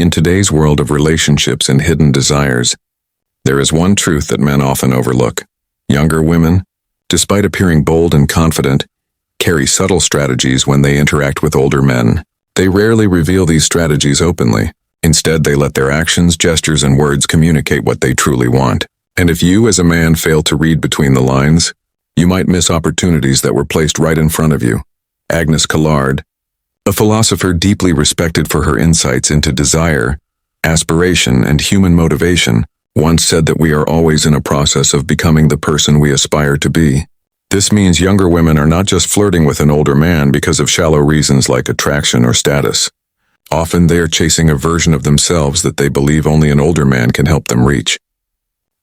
In today's world of relationships and hidden desires, there is one truth that men often overlook. Younger women, despite appearing bold and confident, carry subtle strategies when they interact with older men. They rarely reveal these strategies openly. Instead, they let their actions, gestures, and words communicate what they truly want. And if you, as a man, fail to read between the lines, you might miss opportunities that were placed right in front of you. Agnes Callard, a philosopher deeply respected for her insights into desire, aspiration, and human motivation, once said that we are always in a process of becoming the person we aspire to be. This means younger women are not just flirting with an older man because of shallow reasons like attraction or status. Often they are chasing a version of themselves that they believe only an older man can help them reach.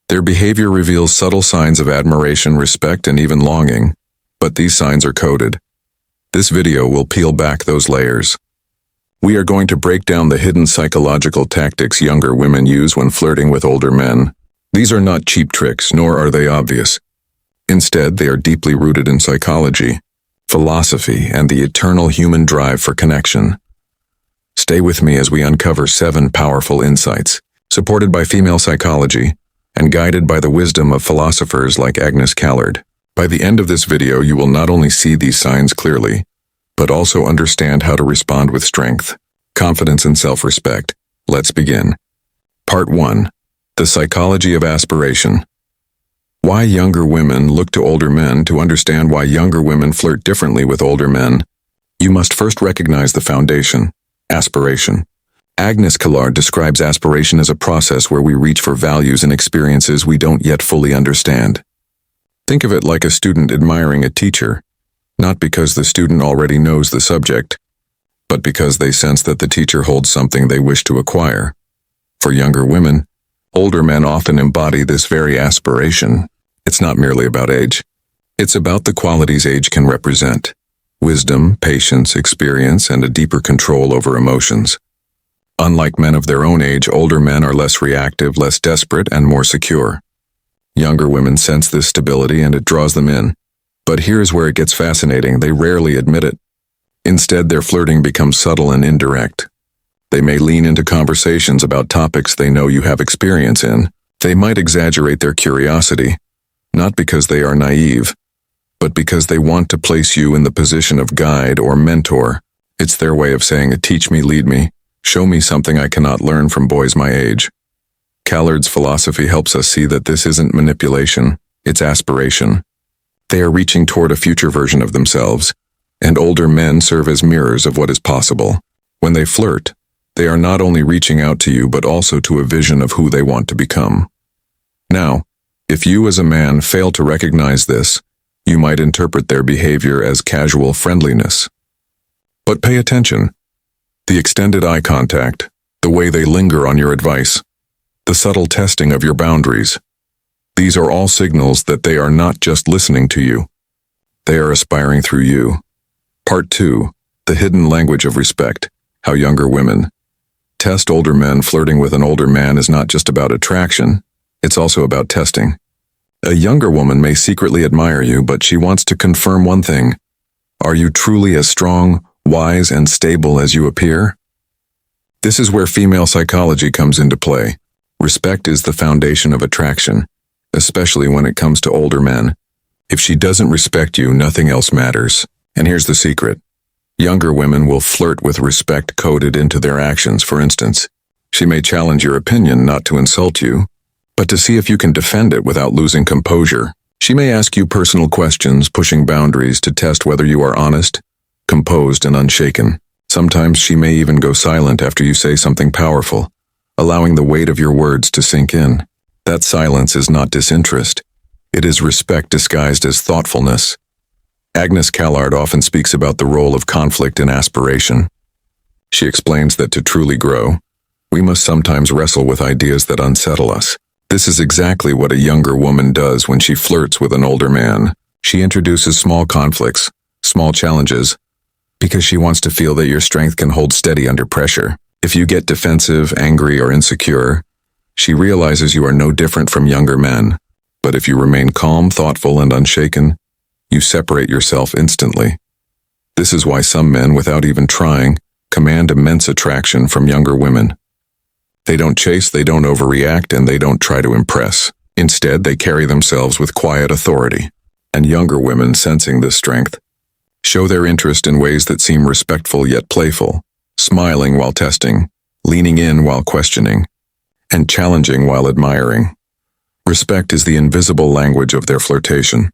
Their behavior reveals subtle signs of admiration, respect, and even longing, but these signs are coded. This video will peel back those layers. We are going to break down the hidden psychological tactics younger women use when flirting with older men. These are not cheap tricks, nor are they obvious. Instead, they are deeply rooted in psychology, philosophy, and the eternal human drive for connection. Stay with me as we uncover 7 powerful insights, supported by female psychology, and guided by the wisdom of philosophers like Agnes Callard. By the end of this video, you will not only see these signs clearly, but also understand how to respond with strength, confidence, and self-respect. Let's begin. Part 1. The Psychology of Aspiration. Why younger women look to older men. To understand why younger women flirt differently with older men, you must first recognize the foundation: aspiration. Agnes Callard describes aspiration as a process where we reach for values and experiences we don't yet fully understand. Think of it like a student admiring a teacher, not because the student already knows the subject, but because they sense that the teacher holds something they wish to acquire. For younger women, older men often embody this very aspiration. It's not merely about age. It's about the qualities age can represent: wisdom, patience, experience, and a deeper control over emotions. Unlike men of their own age, older men are less reactive, less desperate, and more secure. Younger women sense this stability and it draws them in. But here's where it gets fascinating: they rarely admit it. Instead, their flirting becomes subtle and indirect. They may lean into conversations about topics they know you have experience in. They might exaggerate their curiosity, not because they are naive, but because they want to place you in the position of guide or mentor. It's their way of saying, teach me, lead me, show me something I cannot learn from boys my age. Callard's philosophy helps us see that this isn't manipulation, it's aspiration. They are reaching toward a future version of themselves, and older men serve as mirrors of what is possible. When they flirt, they are not only reaching out to you but also to a vision of who they want to become. Now, if you as a man fail to recognize this, you might interpret their behavior as casual friendliness. But pay attention. The extended eye contact, the way they linger on your advice, the subtle testing of your boundaries. These are all signals that they are not just listening to you. They are aspiring through you. Part 2. The hidden language of respect. How younger women test older men. Flirting with an older man is not just about attraction, it's also about testing. A younger woman may secretly admire you, but she wants to confirm one thing: are you truly as strong, wise, and stable as you appear? This is where female psychology comes into play. Respect is the foundation of attraction, especially when it comes to older men. If she doesn't respect you, nothing else matters. And here's the secret: younger women will flirt with respect coded into their actions. For instance, she may challenge your opinion not to insult you, but to see if you can defend it without losing composure. She may ask you personal questions, pushing boundaries to test whether you are honest, composed, and unshaken. Sometimes she may even go silent after you say something powerful, allowing the weight of your words to sink in. That silence is not disinterest. It is respect disguised as thoughtfulness. Agnes Callard often speaks about the role of conflict in aspiration. She explains that to truly grow, we must sometimes wrestle with ideas that unsettle us. This is exactly what a younger woman does when she flirts with an older man. She introduces small conflicts, small challenges, because she wants to feel that your strength can hold steady under pressure. If you get defensive, angry, or insecure, she realizes you are no different from younger men. But if you remain calm, thoughtful, and unshaken, you separate yourself instantly. This is why some men, without even trying, command immense attraction from younger women. They don't chase, they don't overreact, and they don't try to impress. Instead, they carry themselves with quiet authority. And younger women, sensing this strength, show their interest in ways that seem respectful yet playful, smiling while testing, leaning in while questioning, and challenging while admiring. Respect is the invisible language of their flirtation.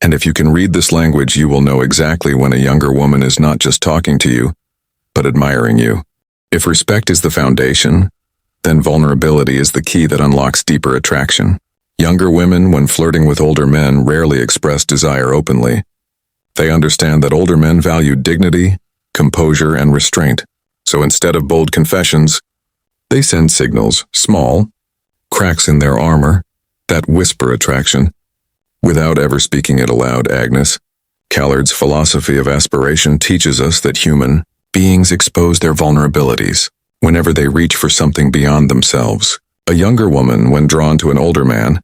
And if you can read this language, you will know exactly when a younger woman is not just talking to you, but admiring you. If respect is the foundation, then vulnerability is the key that unlocks deeper attraction. Younger women, when flirting with older men, rarely express desire openly. They understand that older men value dignity, composure, and restraint. So instead of bold confessions, they send signals, small, cracks in their armor, that whisper attraction, without ever speaking it aloud. Agnes Callard's philosophy of aspiration teaches us that human beings expose their vulnerabilities whenever they reach for something beyond themselves. A younger woman, when drawn to an older man,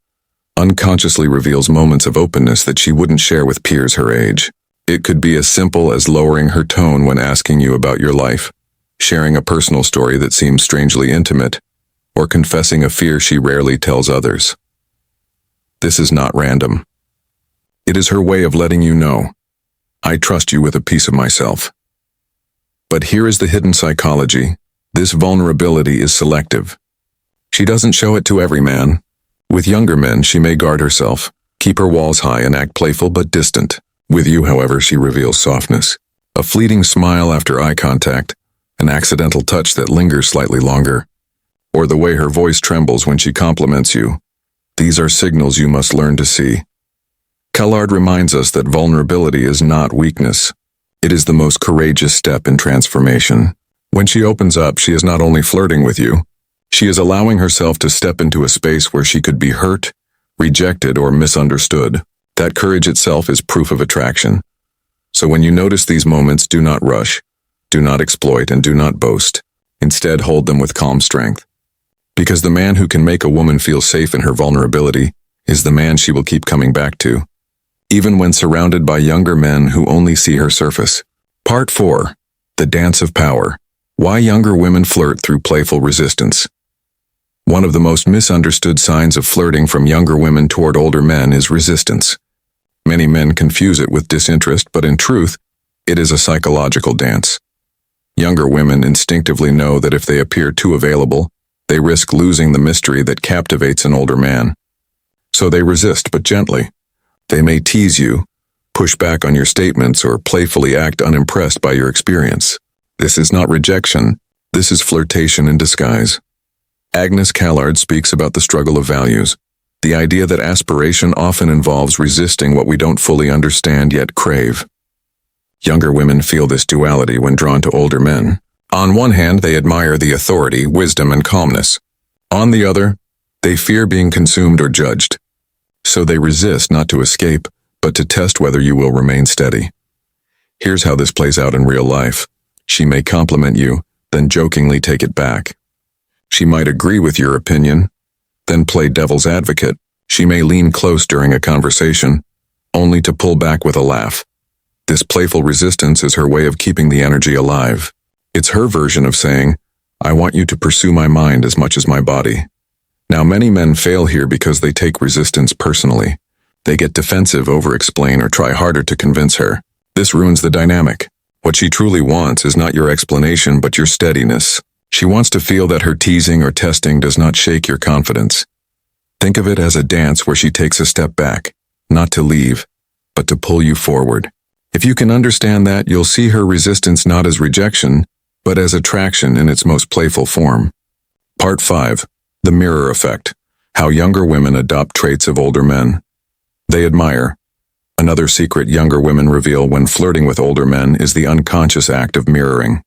unconsciously reveals moments of openness that she wouldn't share with peers her age. It could be as simple as lowering her tone when asking you about your life, sharing a personal story that seems strangely intimate, or confessing a fear she rarely tells others. This is not random. It is her way of letting you know, I trust you with a piece of myself. But here is the hidden psychology. This vulnerability is selective. She doesn't show it to every man. With younger men, she may guard herself, keep her walls high, and act playful but distant. With you, however, she reveals softness. A fleeting smile after eye contact, an accidental touch that lingers slightly longer, or the way her voice trembles when she compliments you. These are signals you must learn to see. Callard reminds us that vulnerability is not weakness. It is the most courageous step in transformation. When she opens up, she is not only flirting with you, she is allowing herself to step into a space where she could be hurt, rejected, or misunderstood. That courage itself is proof of attraction. So when you notice these moments, do not rush, do not exploit, and do not boast. Instead, hold them with calm strength. Because the man who can make a woman feel safe in her vulnerability is the man she will keep coming back to, even when surrounded by younger men who only see her surface. Part 4. The Dance of Power. Why younger women flirt through playful resistance. One of the most misunderstood signs of flirting from younger women toward older men is resistance. Many men confuse it with disinterest, but in truth, it is a psychological dance. Younger women instinctively know that if they appear too available, they risk losing the mystery that captivates an older man. So they resist, but gently. They may tease you, push back on your statements, or playfully act unimpressed by your experience. This is not rejection, this is flirtation in disguise. Agnes Callard speaks about the struggle of values, the idea that aspiration often involves resisting what we don't fully understand yet crave. Younger women feel this duality when drawn to older men. On one hand, they admire the authority, wisdom, and calmness. On the other, they fear being consumed or judged. So they resist not to escape, but to test whether you will remain steady. Here's how this plays out in real life. She may compliment you, then jokingly take it back. She might agree with your opinion, then play devil's advocate. She may lean close during a conversation, only to pull back with a laugh. This playful resistance is her way of keeping the energy alive. It's her version of saying, I want you to pursue my mind as much as my body. Now, many men fail here because they take resistance personally. They get defensive, over-explain, or try harder to convince her. This ruins the dynamic. What she truly wants is not your explanation, but your steadiness. She wants to feel that her teasing or testing does not shake your confidence. Think of it as a dance where she takes a step back, not to leave, but to pull you forward. If you can understand that, you'll see her resistance not as rejection, but as attraction in its most playful form. Part 5. The Mirror Effect. How younger women adopt traits of older men. They admire. Another secret younger women reveal when flirting with older men is the unconscious act of mirroring.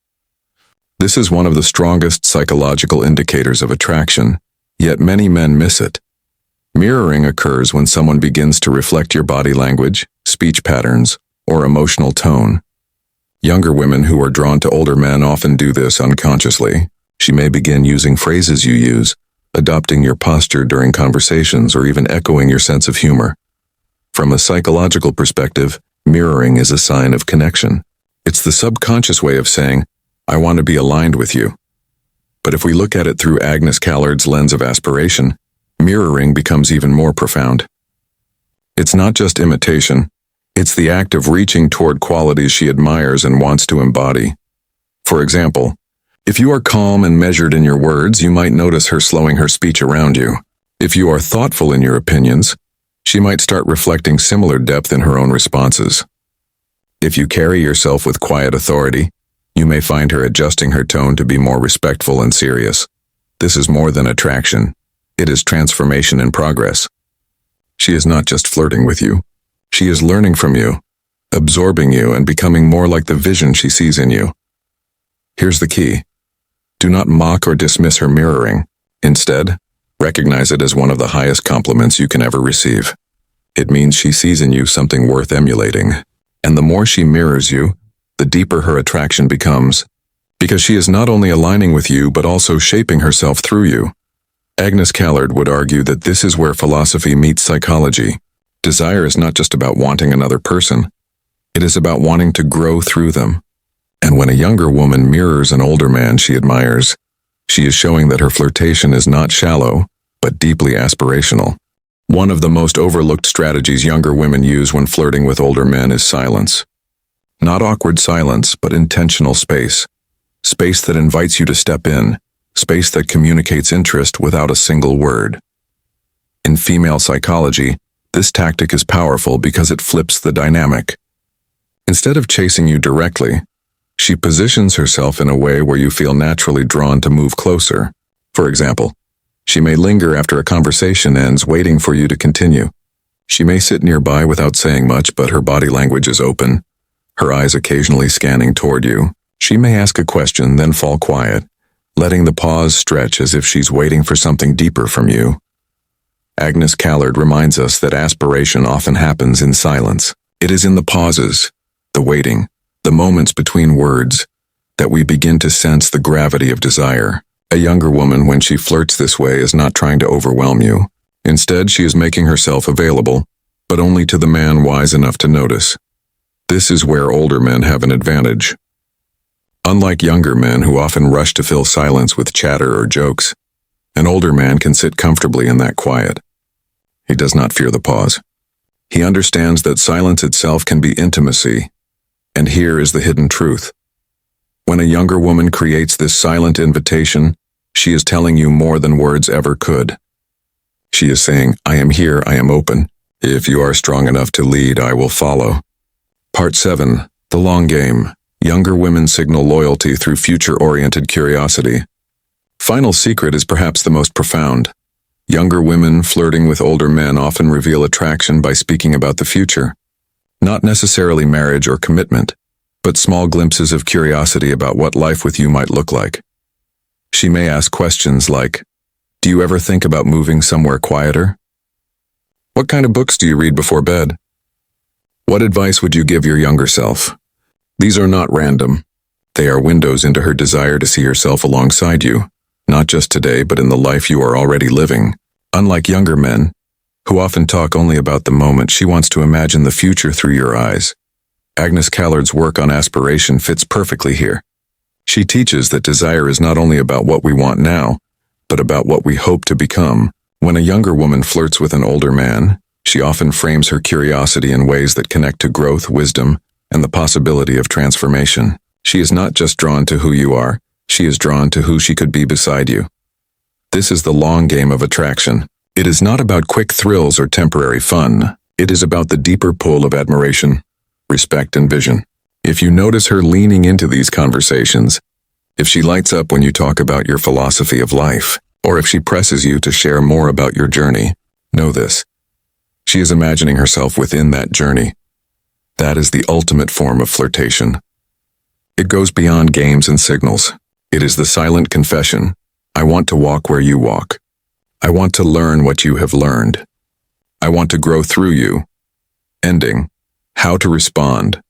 This is one of the strongest psychological indicators of attraction, yet many men miss it. Mirroring occurs when someone begins to reflect your body language, speech patterns, or emotional tone. Younger women who are drawn to older men often do this unconsciously. She may begin using phrases you use, adopting your posture during conversations, or even echoing your sense of humor. From a psychological perspective, mirroring is a sign of connection. It's the subconscious way of saying, I want to be aligned with you. But if we look at it through Agnes Callard's lens of aspiration, mirroring becomes even more profound. It's not just imitation, it's the act of reaching toward qualities she admires and wants to embody. For example, if you are calm and measured in your words, you might notice her slowing her speech around you. If you are thoughtful in your opinions, she might start reflecting similar depth in her own responses. If you carry yourself with quiet authority, you may find her adjusting her tone to be more respectful and serious. This is more than attraction. It is transformation in progress. She is not just flirting with you. She is learning from you, absorbing you, and becoming more like the vision she sees in you. Here's the key. Do not mock or dismiss her mirroring. Instead, recognize it as one of the highest compliments you can ever receive. It means she sees in you something worth emulating. And the more she mirrors you, the deeper her attraction becomes, because she is not only aligning with you but also shaping herself through you. Agnes Callard would argue that this is where philosophy meets psychology. Desire is not just about wanting another person. It is about wanting to grow through them. And when a younger woman mirrors an older man she admires, she is showing that her flirtation is not shallow, but deeply aspirational. One of the most overlooked strategies younger women use when flirting with older men is silence. Not awkward silence, but intentional space. Space that invites you to step in. Space that communicates interest without a single word. In female psychology, this tactic is powerful because it flips the dynamic. Instead of chasing you directly, she positions herself in a way where you feel naturally drawn to move closer. For example, she may linger after a conversation ends, waiting for you to continue. She may sit nearby without saying much, but her body language is open, her eyes occasionally scanning toward you. She may ask a question, then fall quiet, letting the pause stretch as if she's waiting for something deeper from you. Agnes Callard reminds us that aspiration often happens in silence. It is in the pauses, the waiting, the moments between words, that we begin to sense the gravity of desire. A younger woman, when she flirts this way, is not trying to overwhelm you. Instead, she is making herself available, but only to the man wise enough to notice. This is where older men have an advantage. Unlike younger men who often rush to fill silence with chatter or jokes, an older man can sit comfortably in that quiet. He does not fear the pause. He understands that silence itself can be intimacy, and here is the hidden truth. When a younger woman creates this silent invitation, she is telling you more than words ever could. She is saying, I am here, I am open. If you are strong enough to lead, I will follow. Part 7. The Long Game. Younger women signal loyalty through future-oriented curiosity. Final secret is perhaps the most profound. Younger women flirting with older men often reveal attraction by speaking about the future. Not necessarily marriage or commitment, but small glimpses of curiosity about what life with you might look like. She may ask questions like, do you ever think about moving somewhere quieter? What kind of books do you read before bed? What advice would you give your younger self? These are not random. They are windows into her desire to see herself alongside you, not just today, but in the life you are already living. Unlike younger men, who often talk only about the moment, she wants to imagine the future through your eyes. Agnes Callard's work on aspiration fits perfectly here. She teaches that desire is not only about what we want now, but about what we hope to become. When a younger woman flirts with an older man, she often frames her curiosity in ways that connect to growth, wisdom, and the possibility of transformation. She is not just drawn to who you are, she is drawn to who she could be beside you. This is the long game of attraction. It is not about quick thrills or temporary fun. It is about the deeper pull of admiration, respect, and vision. If you notice her leaning into these conversations, if she lights up when you talk about your philosophy of life, or if she presses you to share more about your journey, know this. She is imagining herself within that journey. That is the ultimate form of flirtation. It goes beyond games and signals. It is the silent confession. I want to walk where you walk. I want to learn what you have learned. I want to grow through you. Ending. How to respond.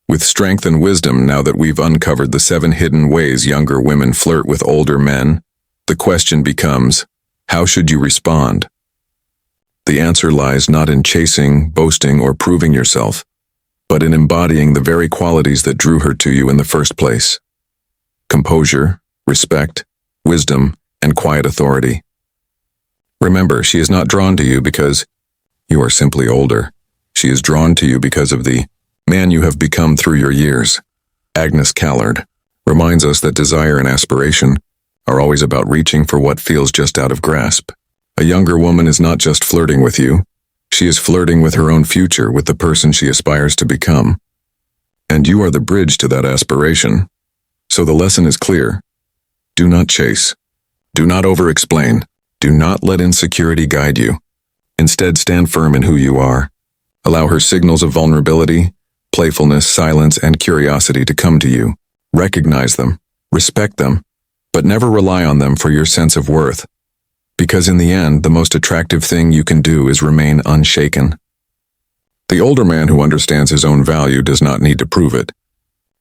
With strength and wisdom, now that we've uncovered the 7 hidden ways younger women flirt with older men, the question becomes, how should you respond? The answer lies not in chasing, boasting, or proving yourself, but in embodying the very qualities that drew her to you in the first place. Composure, respect, wisdom, and quiet authority. Remember, she is not drawn to you because you are simply older. She is drawn to you because of the man you have become through your years. Agnes Callard reminds us that desire and aspiration are always about reaching for what feels just out of grasp. A younger woman is not just flirting with you, she is flirting with her own future, with the person she aspires to become. And you are the bridge to that aspiration. So the lesson is clear. Do not chase. Do not over-explain. Do not let insecurity guide you. Instead, stand firm in who you are. Allow her signals of vulnerability, playfulness, silence, and curiosity to come to you. Recognize them, respect them, but never rely on them for your sense of worth. Because in the end, the most attractive thing you can do is remain unshaken. The older man who understands his own value does not need to prove it.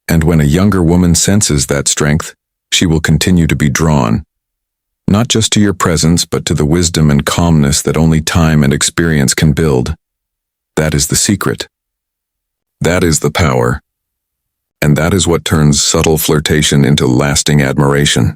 And when a younger woman senses that strength, she will continue to be drawn, not just to your presence, but to the wisdom and calmness that only time and experience can build. That is the secret. That is the power. And that is what turns subtle flirtation into lasting admiration.